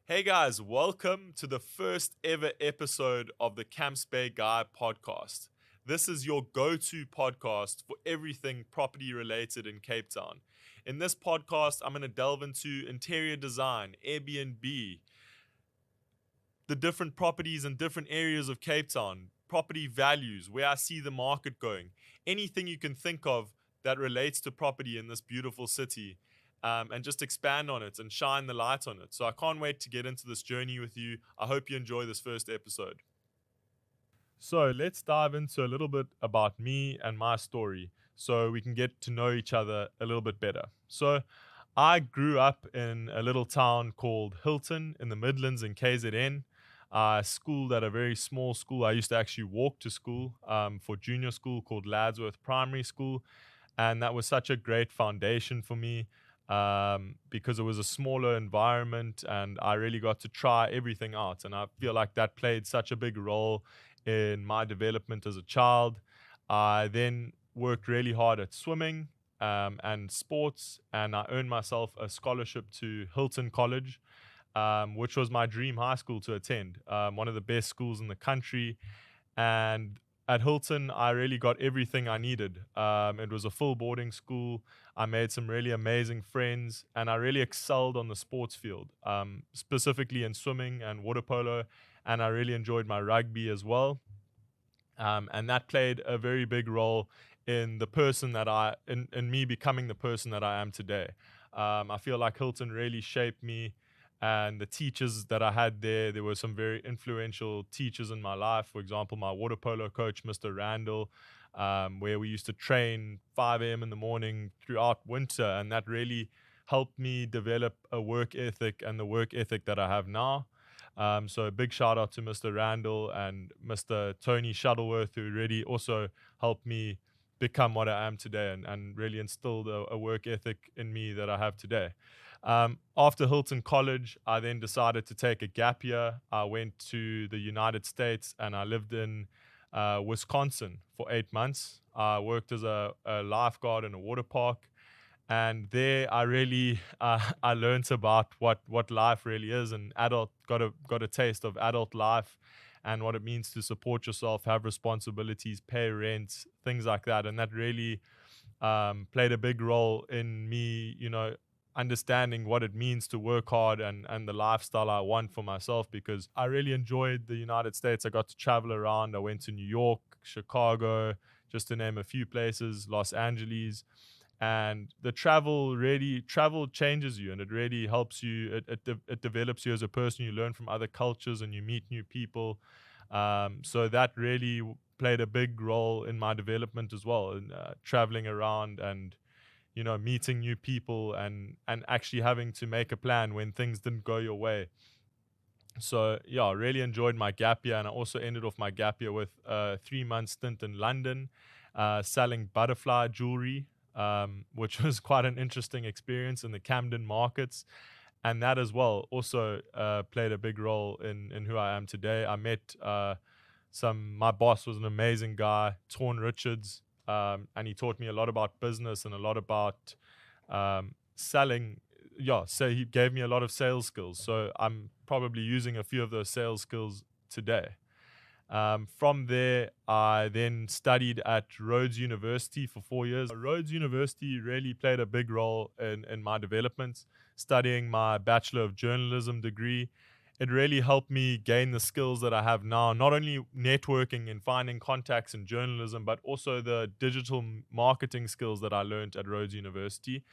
Hey guys, welcome to the first ever episode of the Camps Bay Guy podcast. This is your go-to podcast for everything property related in Cape Town. In this podcast, I'm going to delve into interior design, Airbnb, the different properties in different areas of Cape Town, property values, where I see the market going, anything you can think of that relates to property in this beautiful city. And just expand on it and shine the light on it. So I can't wait to get into this journey with you. I hope you enjoy this first episode. So let's dive into a little bit about me and my story so we can get to know each other a little bit better. So I grew up in a little town called Hilton in the Midlands in KZN. I schooled at a very small school. I used to actually walk to school for junior school called Ladsworth Primary School. And that was such a great foundation for me. Because it was a smaller environment and I really got to try everything out. And I feel like that played such a big role in my development as a child. I then worked really hard at swimming and sports, and I earned myself a scholarship to Hilton College, which was my dream high school to attend, one of the best schools in the country. And at Hilton, I really got everything I needed. It was a full boarding school. I made some really amazing friends, and I really excelled on the sports field, specifically in swimming and water polo, and I really enjoyed my rugby as well. And that played a very big role in the person that in me becoming the person that I am today. I feel like Hilton really shaped me, and the teachers that I had there were some very influential teachers in my life. For example, my water polo coach, Mr. Randall, where we used to train 5 a.m. in the morning throughout winter, and that really helped me develop a work ethic and the work ethic that I have now. So a big shout out to Mr. Randall and Mr. Tony Shuttleworth, who really also helped me become what I am today and really instilled a work ethic in me that I have today. After Hilton College, I then decided to take a gap year. I went to the United States and I lived in Wisconsin for 8 months. I worked as a lifeguard in a water park. And there I really I learned about what life really is, and got a taste of adult life and what it means to support yourself, have responsibilities, pay rent, things like that. And that really played a big role in me, understanding what it means to work hard and the lifestyle I want for myself, because I really enjoyed the United States. I got to travel around. I went to New York, Chicago, just to name a few places, Los Angeles. And the travel changes you, and it really helps you. It develops you as a person. You learn from other cultures and you meet new people. So that really played a big role in my development as well, in traveling around and meeting new people and actually having to make a plan when things didn't go your way. So yeah, I really enjoyed my gap year, and I also ended off my gap year with a 3-month stint in London, selling butterfly jewelry, which was quite an interesting experience in the Camden markets. And that as well also played a big role in who I am today. I met my boss was an amazing guy, Torn Richards, and he taught me a lot about business and a lot about selling. Yeah, so he gave me a lot of sales skills. So I'm probably using a few of those sales skills today. From there, I then studied at Rhodes University for 4 years. Rhodes University really played a big role in my development. Studying my Bachelor of Journalism degree, it really helped me gain the skills that I have now, not only networking and finding contacts in journalism, but also the digital marketing skills that I learned at Rhodes University.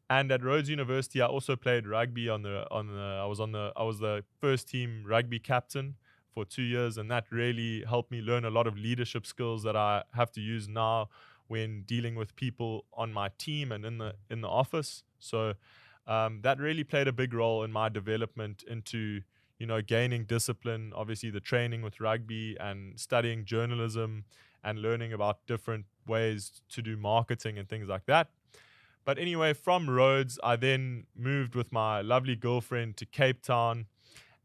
And at Rhodes University, I also played rugby I was the first team rugby captain for 2 years, and that really helped me learn a lot of leadership skills that I have to use now when dealing with people on my team and in the office. So that really played a big role in my development into gaining discipline, obviously the training with rugby and studying journalism and learning about different ways to do marketing and things like that. But anyway, from Rhodes, I then moved with my lovely girlfriend to Cape Town,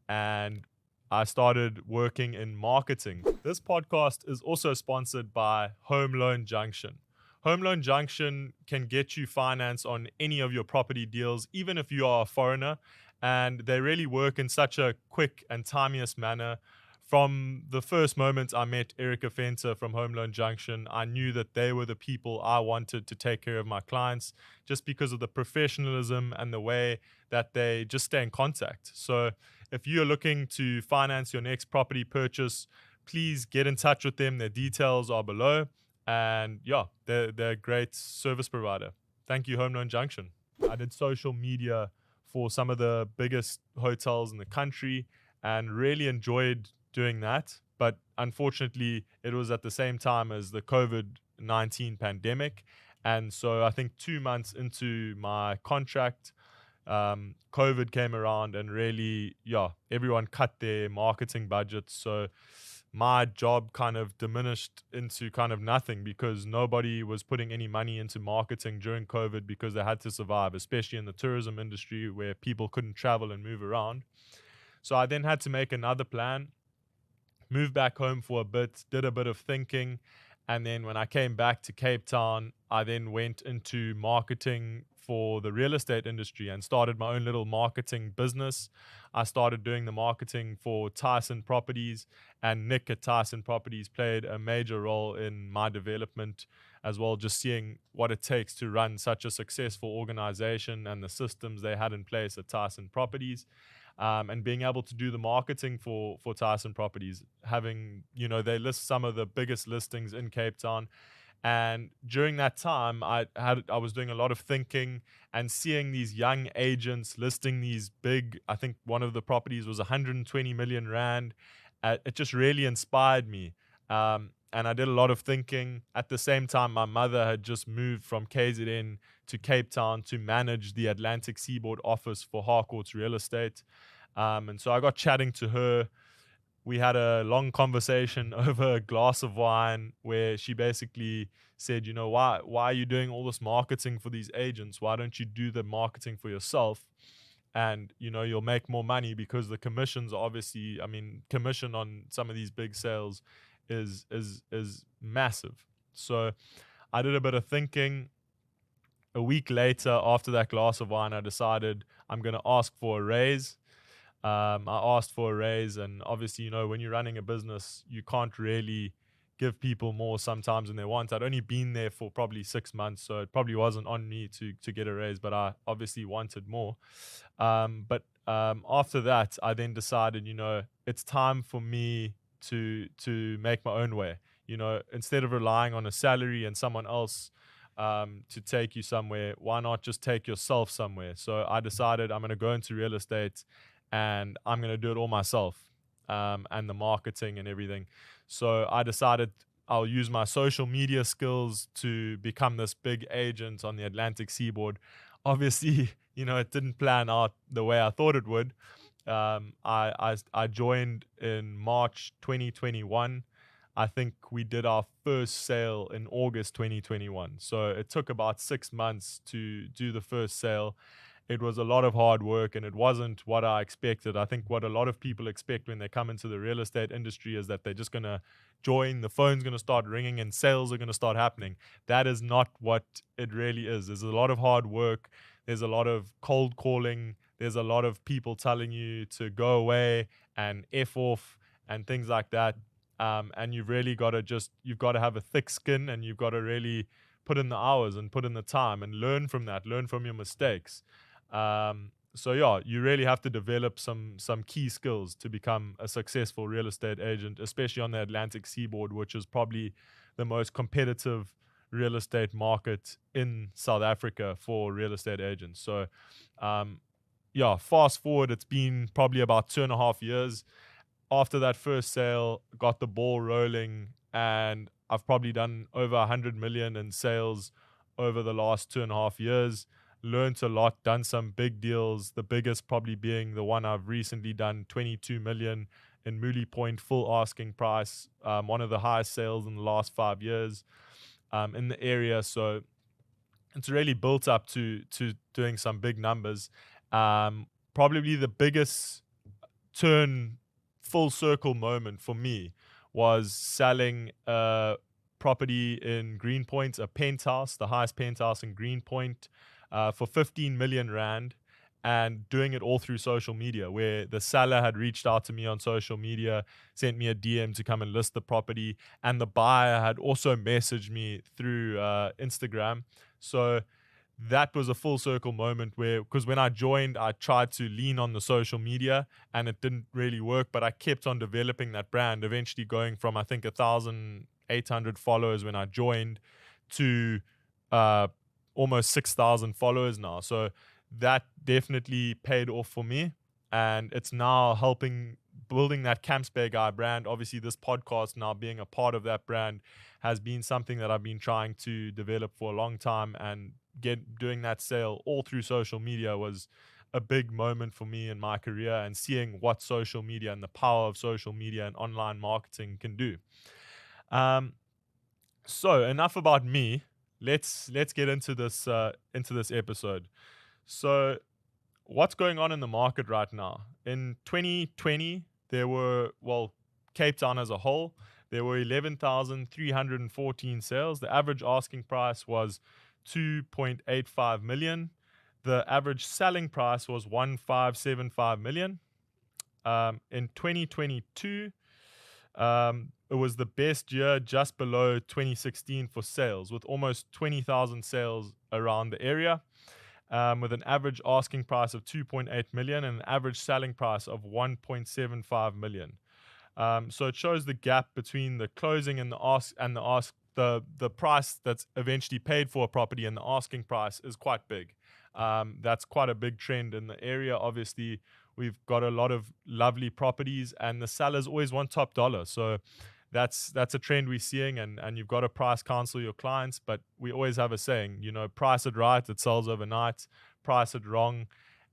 and I started working in marketing. This podcast is also sponsored by Home Loan Junction. Home Loan Junction can get you finance on any of your property deals, even if you are a foreigner. and they really work in such a quick and timeous manner. From the first moment I met Erica Fenter from Home Loan Junction, I knew that they were the people I wanted to take care of my clients, just because of the professionalism and the way that they just stay in contact. So if you're looking to finance your next property purchase, please get in touch with them. Their details are below. And yeah, they're a great service provider. Thank you, Home Loan Junction. I did social media for some of the biggest hotels in the country and really enjoyed doing that. But unfortunately, it was at the same time as the COVID-19 pandemic. And so I think 2 months into my contract, COVID came around and really, everyone cut their marketing budgets. So my job kind of diminished into kind of nothing, because nobody was putting any money into marketing during COVID because they had to survive, especially in the tourism industry where people couldn't travel and move around. So I then had to make another plan, moved back home for a bit, did a bit of thinking. And then when I came back to Cape Town, I then went into marketing for the real estate industry and started my own little marketing business. I started doing the marketing for Tyson Properties, and Nick at Tyson Properties played a major role in my development as well, just seeing what it takes to run such a successful organization and the systems they had in place at Tyson Properties. And being able to do the marketing for Tyson Properties, having, they list some of the biggest listings in Cape Town. And during that time, I was doing a lot of thinking and seeing these young agents listing these big, I think one of the properties was 120 million rand. It just really inspired me. And I did a lot of thinking. At the same time, my mother had just moved from KZN to Cape Town to manage the Atlantic Seaboard office for Harcourt's Real Estate. And so I got chatting to her. We had a long conversation over a glass of wine where she basically said, why are you doing all this marketing for these agents? Why don't you do the marketing for yourself? And, you'll make more money, because the commissions are obviously, commission on some of these big sales is massive. So I did a bit of thinking. A week later, after that glass of wine, I decided I'm going to ask for a raise. I asked for a raise, and obviously, when you're running a business, you can't really give people more sometimes than they want. I'd only been there for probably 6 months, so it probably wasn't on me to get a raise, but I obviously wanted more. But after that, I then decided, it's time for me to make my own way. Instead of relying on a salary and someone else to take you somewhere, why not just take yourself somewhere? So I decided I'm going to go into real estate and I'm going to do it all myself, and the marketing and everything. So I decided I'll use my social media skills to become this big agent on the Atlantic Seaboard. Obviously, it didn't plan out the way I thought it would. I joined in March 2021. I think we did our first sale in August 2021. So it took about 6 months to do the first sale. It was a lot of hard work, and it wasn't what I expected. I think what a lot of people expect when they come into the real estate industry is that they're just going to join, the phone's going to start ringing, and sales are going to start happening. That is not what it really is. There's a lot of hard work. There's a lot of cold calling. There's a lot of people telling you to go away and F off and things like that. And you've really got to you've got to have a thick skin, and you've got to really put in the hours and put in the time and learn from that, learn from your mistakes. So you really have to develop some key skills to become a successful real estate agent, especially on the Atlantic Seaboard, which is probably the most competitive real estate market in South Africa for real estate agents. So, fast forward, it's been probably about 2.5 years. After that first sale, got the ball rolling, and I've probably done over 100 million in sales over the last 2.5 years. Learned a lot, done some big deals, the biggest probably being the one I've recently done, 22 million in Mooley Point, full asking price, one of the highest sales in the last 5 years in the area. So it's really built up to doing some big numbers. Probably the biggest full circle moment for me was selling a property in Greenpoint, a penthouse, the highest penthouse in Greenpoint, for 15 million rand. and doing it all through social media, where the seller had reached out to me on social media, sent me a DM to come and list the property, and the buyer had also messaged me through Instagram. So that was a full circle moment where, because when I joined, I tried to lean on the social media and it didn't really work, but I kept on developing that brand, eventually going from, I think, 1,800 followers when I joined to uh, almost 6,000 followers now. So that definitely paid off for me. And it's now helping building that Camps Bay Guy brand. Obviously, this podcast now being a part of that brand has been something that I've been trying to develop for a long time, and doing that sale all through social media was a big moment for me in my career, and seeing what social media and the power of social media and online marketing can do. So enough about me. Let's get into this episode. So what's going on in the market right now? In 2020, there were, Cape Town as a whole, there were 11,314 sales. The average asking price was 2.85 million. The average selling price was 1.575 million. In 2022, it was the best year, just below 2016 for sales, with almost 20,000 sales around the area, with an average asking price of 2.8 million and an average selling price of 1.75 million. So it shows the gap between the closing and the price that's eventually paid for a property and the asking price is quite big. That's quite a big trend in the area. Obviously, we've got a lot of lovely properties, and the sellers always want top dollar. So that's a trend we're seeing, and you've got to price counsel your clients. But we always have a saying, price it right, it sells overnight. Price it wrong,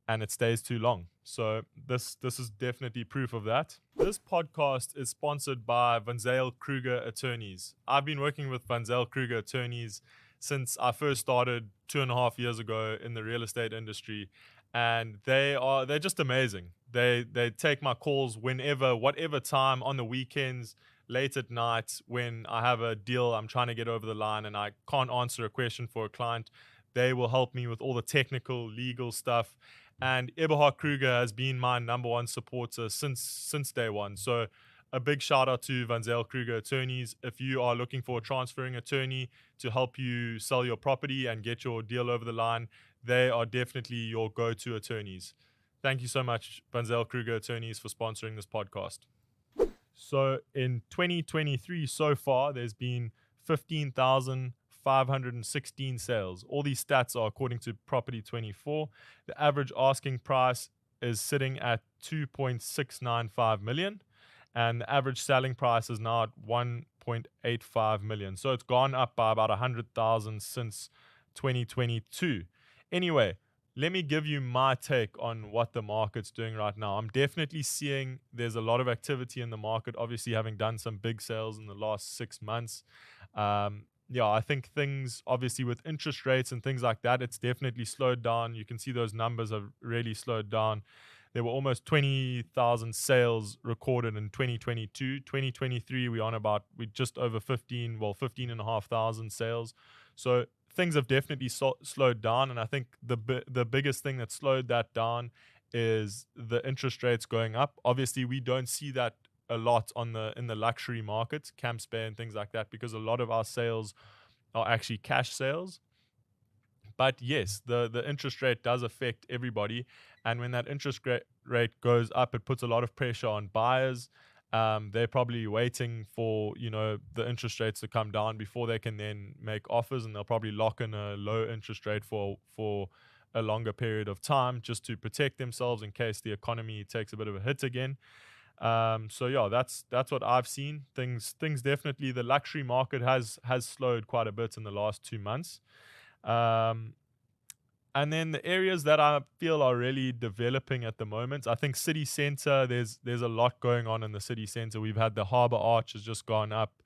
and it stays too long. So this is definitely proof of that. This podcast is sponsored by Vanel Krueger Attorneys. I've been working with Vanel Krueger Attorneys since I first started 2.5 years ago in the real estate industry, and they're just amazing. They take my calls whenever, whatever time, on the weekends, late at night, when I have a deal I'm trying to get over the line and I can't answer a question for a client. They will help me with all the technical, legal stuff. And Eberhard Krueger has been my number one supporter since day one. So a big shout out to Vanel Krueger Attorneys. If you are looking for a transferring attorney to help you sell your property and get your deal over the line, they are definitely your go-to attorneys. Thank you so much, Vanel Krueger Attorneys, for sponsoring this podcast. So in 2023 so far, there's been 15,516 sales. All these stats are according to Property 24. The average asking price is sitting at 2.695 million, and the average selling price is now at 1.85 million. So it's gone up by about 100,000 since 2022. Anyway, let me give you my take on what the market's doing right now. I'm definitely seeing there's a lot of activity in the market, obviously having done some big sales in the last 6 months. I think things, obviously with interest rates and things like that, it's definitely slowed down. You can see those numbers have really slowed down. There were almost 20,000 sales recorded in 2022. 2023, we're just over 15,500 sales. So things have definitely slowed down, and I think the biggest thing that slowed that down is the interest rates going up. Obviously, we don't see that a lot in the luxury market, Camps Bay and things like that, because a lot of our sales are actually cash sales. But yes, the interest rate does affect everybody, and when that interest rate goes up, it puts a lot of pressure on buyers. They're probably waiting for the interest rates to come down before they can then make offers, and they'll probably lock in a low interest rate for a longer period of time just to protect themselves in case the economy takes a bit of a hit again. That's what I've seen. Things definitely, the luxury market has slowed quite a bit in the last 2 months. And then the areas that I feel are really developing at the moment, I think city center, there's a lot going on in the city center. We've had the Harbour Arch has just gone up.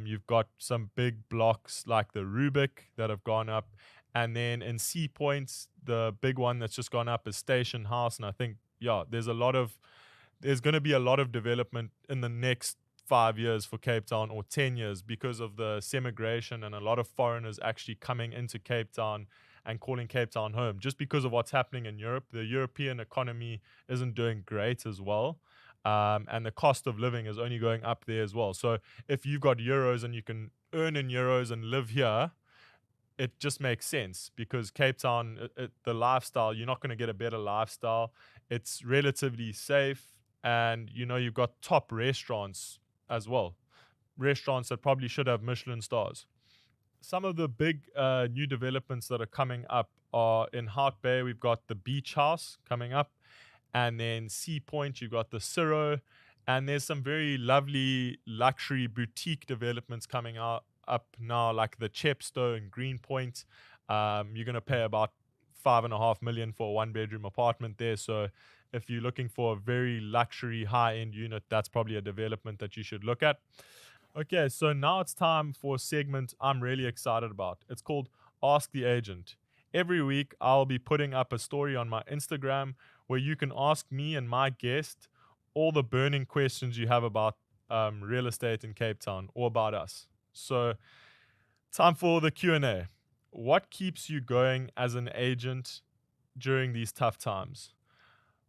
You've got some big blocks like the Rubik that have gone up. And then in Sea Points, the big one that's just gone up is Station House. And I think, there's going to be a lot of development in the next 5 years for Cape Town, or 10 years, because of the semigration and a lot of foreigners actually coming into Cape Town and calling Cape Town home just because of what's happening in Europe. The European economy isn't doing great as well. And the cost of living is only going up there as well. So if you've got euros and you can earn in euros and live here, it just makes sense because Cape Town, the lifestyle, you're not going to get a better lifestyle. It's relatively safe, and you've got top restaurants as well. Restaurants that probably should have Michelin stars. Some of the big new developments that are coming up are in Hart Bay. We've got the Beach House coming up, and then Sea Point, you've got the Ciro, and there's some very lovely luxury boutique developments coming up now, like the Chepstow and Greenpoint. You're going to pay about 5.5 million for a 1-bedroom apartment there. So if you're looking for a very luxury high-end unit, that's probably a development that you should look at. Okay, so now it's time for a segment I'm really excited about. It's called Ask the Agent. Every week, I'll be putting up a story on my Instagram where you can ask me and my guest all the burning questions you have about real estate in Cape Town or about us. So, time for the Q&A. What keeps you going as an agent during these tough times?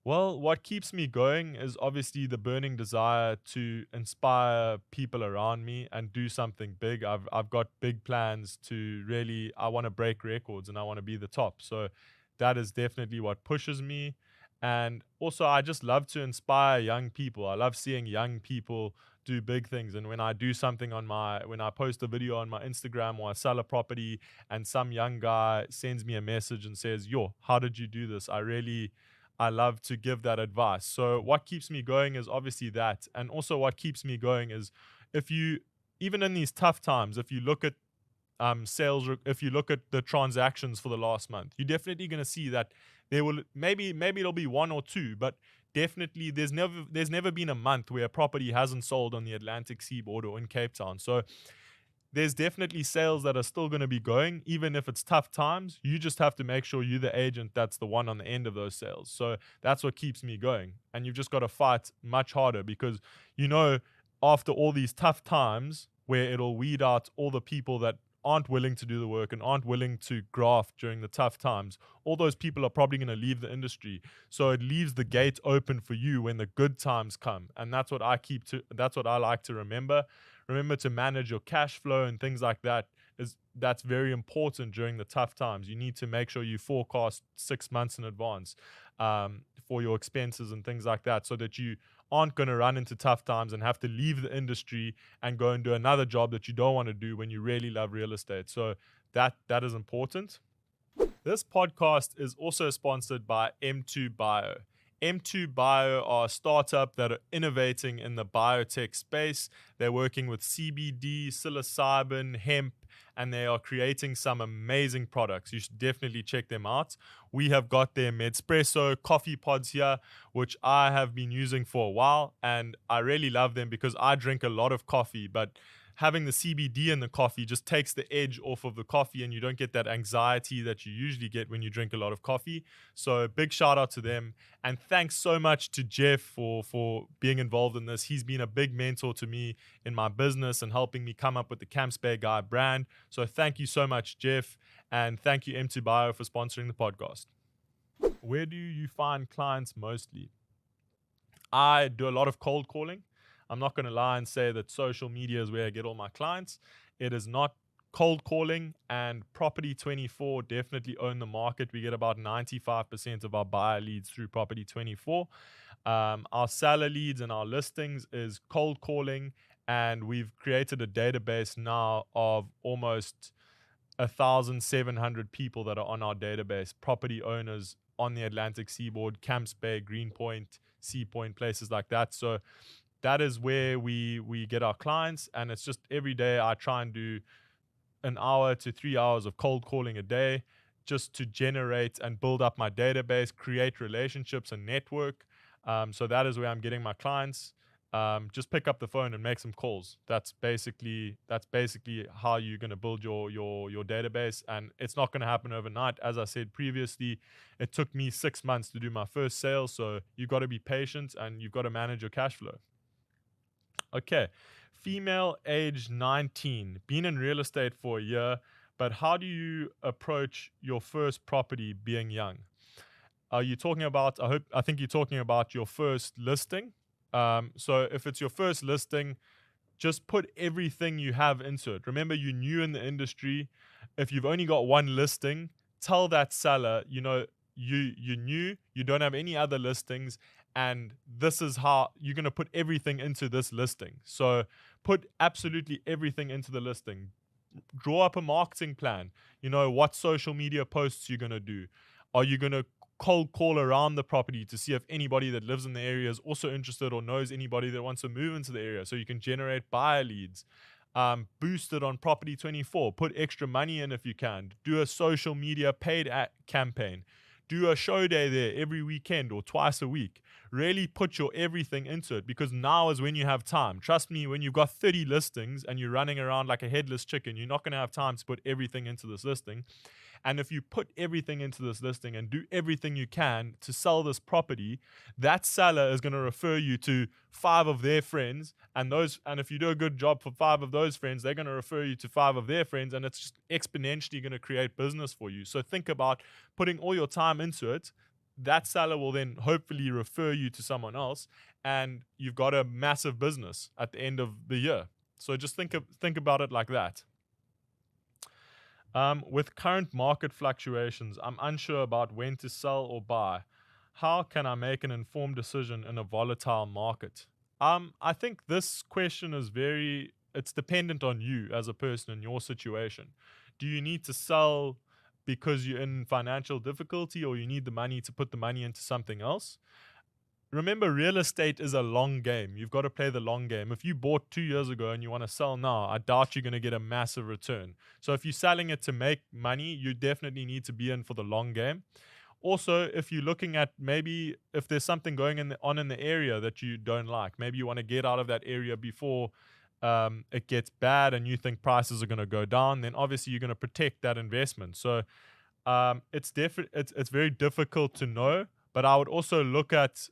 Well, what keeps me going is obviously the burning desire to inspire people around me and do something big. I've got big plans to really, I want to break records and I want to be the top. So that is definitely what pushes me. And also, I just love to inspire young people. I love seeing young people do big things. And when I do something when I post a video on my Instagram or I sell a property and some young guy sends me a message and says, "Yo, how did you do this?" I love to give that advice. So what keeps me going is obviously that. And also what keeps me going is even in these tough times, if you look at sales, if you look at the transactions for the last month, you're definitely going to see that there will maybe it'll be one or two, but definitely there's never been a month where a property hasn't sold on the Atlantic Seaboard or in Cape Town. So there's definitely sales that are still going to be going, even if it's tough times. You just have to make sure you're the agent that's the one on the end of those sales. So that's what keeps me going. And you've just got to fight much harder because, after all these tough times where it'll weed out all the people that aren't willing to do the work and aren't willing to graft during the tough times, all those people are probably going to leave the industry. So it leaves the gate open for you when the good times come. And that's what I like to remember. Remember to manage your cash flow and things like that. That's very important during the tough times. You need to make sure you forecast 6 months in advance for your expenses and things like that, so that you aren't going to run into tough times and have to leave the industry and go and do another job that you don't want to do when you really love real estate. So that is important. This podcast is also sponsored by M2 Bio. M2 Bio are a startup that are innovating in the biotech space. They're working with CBD, psilocybin, hemp, and they are creating some amazing products. You should definitely check them out. We have got their Medspresso coffee pods here, which I have been using for a while, and I really love them because I drink a lot of coffee, but having the CBD in the coffee just takes the edge off of the coffee and you don't get that anxiety that you usually get when you drink a lot of coffee. So big shout out to them. And thanks so much to Jeff for being involved in this. He's been a big mentor to me in my business and helping me come up with the Camps Bay Guy brand. So thank you so much, Jeff. And thank you, M2 Bio, for sponsoring the podcast. Where do you find clients mostly? I do a lot of cold calling. I'm not going to lie and say that social media is where I get all my clients. It is not. Cold calling and Property24 definitely own the market. We get about 95% of our buyer leads through Property24. Our seller leads and our listings is cold calling, and we've created a database now of almost 1,700 people that are on our database, property owners on the Atlantic Seaboard, Camps Bay, Greenpoint, Sea Point, places like that. So that is where we get our clients, and it's just every day I try and do an hour to 3 hours of cold calling a day just to generate and build up my database, create relationships and network. So that is where I'm getting my clients. Just pick up the phone and make some calls. That's basically how you're going to build your database, and it's not going to happen overnight. As I said previously, it took me 6 months to do my first sale, so you've got to be patient and you've got to manage your cash flow. Okay, female, age 19, been in real estate for a year, but how do you approach your first property being young? Are you talking about, I think you're talking about your first listing. So if it's your first listing, just put everything you have into it. Remember, you're new in the industry. If you've only got one listing, tell that seller, you're new, you don't have any other listings, and this is how you're going to put everything into this listing. So put absolutely everything into the listing. Draw up a marketing plan. What social media posts you're going to do. Are you going to cold call around the property to see if anybody that lives in the area is also interested or knows anybody that wants to move into the area, so you can generate buyer leads? Boost it on Property 24. Put extra money in if you can. Do a social media paid campaign. Do a show day there every weekend or twice a week. Really put your everything into it, because now is when you have time. Trust me, when you've got 30 listings and you're running around like a headless chicken, you're not going to have time to put everything into this listing. And if you put everything into this listing and do everything you can to sell this property, that seller is going to refer you to 5 of their friends, and if you do a good job for 5 of those friends, they're going to refer you to 5 of their friends, and it's just exponentially going to create business for you. So think about putting all your time into it. That seller will then hopefully refer you to someone else, and you've got a massive business at the end of the year. So just think about it like that. With current market fluctuations, I'm unsure about when to sell or buy. How can I make an informed decision in a volatile market? I think this question is it's dependent on you as a person in your situation. Do you need to sell because you're in financial difficulty, or you need the money to put the money into something else? Remember, real estate is a long game. You've got to play the long game. If you bought 2 years ago and you want to sell now, I doubt you're going to get a massive return. So if you're selling it to make money, you definitely need to be in for the long game. Also, if you're looking at maybe if there's something going on in the area that you don't like, maybe you want to get out of that area before it gets bad and you think prices are going to go down, then obviously you're going to protect that investment. So it's very difficult to know, but I would also look at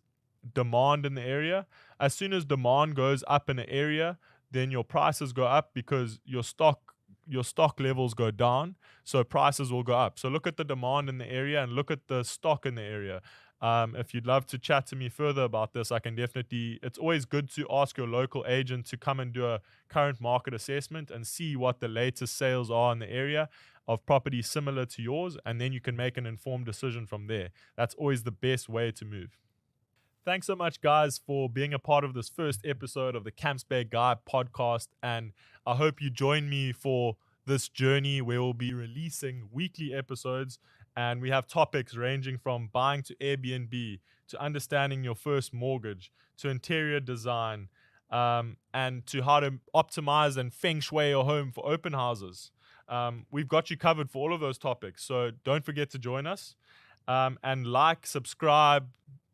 demand in the area. As soon as demand goes up in an area, then your prices go up because your stock levels go down, so prices will go up. So look at the demand in the area and look at the stock in the area. If you'd love to chat to me further about this, I can definitely. It's always good to ask your local agent to come and do a current market assessment and see what the latest sales are in the area of properties similar to yours, and then you can make an informed decision from there. That's always the best way to move. Thanks so much, guys, for being a part of this first episode of the Camps Bay Guy podcast. And I hope you join me for this journey where we'll be releasing weekly episodes. And we have topics ranging from buying to Airbnb, to understanding your first mortgage, to interior design, and to how to optimize and feng shui your home for open houses. We've got you covered for all of those topics. So don't forget to join us. And subscribe,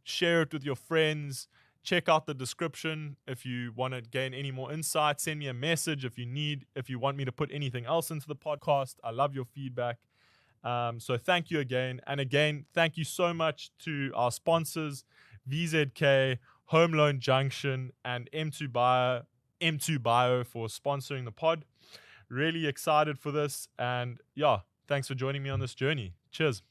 share it with your friends. Check out the description if you want to gain any more insight. Send me a message if you want me to put anything else into the podcast. I love your feedback. So thank you again. And again, thank you so much to our sponsors, VZK, Home Loan Junction, and M2 Bio for sponsoring the pod. Really excited for this. And yeah, thanks for joining me on this journey. Cheers.